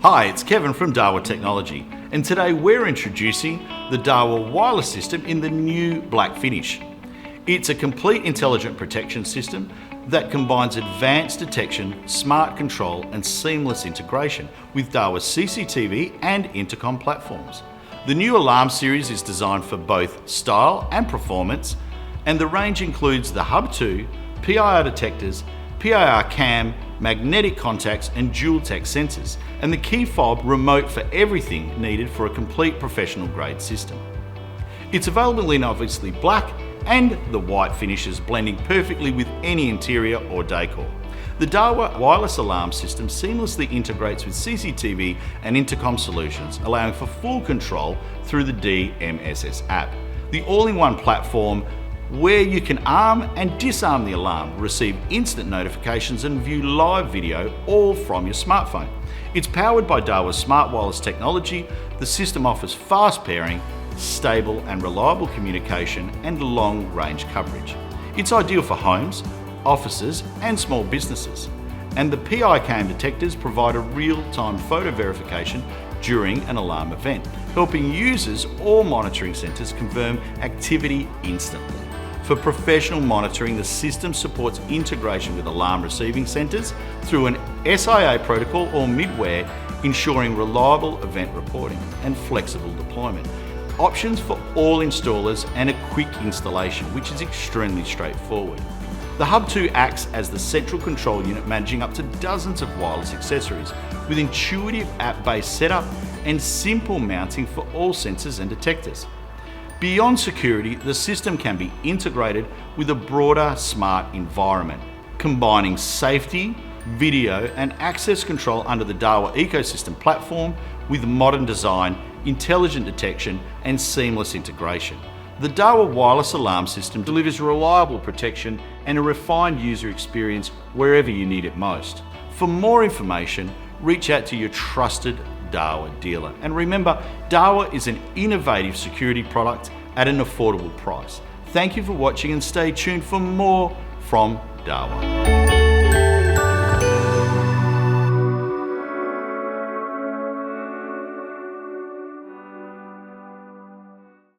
Hi, it's Kevin from Dahua Technology, and today we're introducing the Dahua wireless system in the new black finish. It's a complete intelligent protection system that combines advanced detection, smart control and seamless integration with Dahua's CCTV and intercom platforms. The new alarm series is designed for both style and performance, and the range includes the Hub 2, PIR detectors, PIR cam, magnetic contacts and dual tech sensors, and the key fob remote for everything needed for a complete professional grade system. It's available in obviously black and the white finishes, blending perfectly with any interior or decor. The Dahua wireless alarm system seamlessly integrates with CCTV and intercom solutions, allowing for full control through the DMSS app. The all-in-one platform where you can arm and disarm the alarm, receive instant notifications and view live video all from your smartphone. It's powered by Dahua's smart wireless technology. The system offers fast pairing, stable and reliable communication and long range coverage. It's ideal for homes, offices and small businesses. And the PI cam detectors provide a real-time photo verification during an alarm event, helping users or monitoring centres confirm activity instantly. For professional monitoring, the system supports integration with alarm receiving centres through an SIA protocol or midware, ensuring reliable event reporting and flexible deployment. Options for all installers and a quick installation, which is extremely straightforward. The Hub 2 acts as the central control unit, managing up to dozens of wireless accessories with intuitive app-based setup and simple mounting for all sensors and detectors. Beyond security, the system can be integrated with a broader smart environment, combining safety, video and access control under the Dahua ecosystem platform with modern design, intelligent detection and seamless integration. The Dahua wireless alarm system delivers reliable protection and a refined user experience wherever you need it most. For more information, reach out to your trusted Dahua dealer. And remember, Dahua is an innovative security product at an affordable price. Thank you for watching and stay tuned for more from Dahua.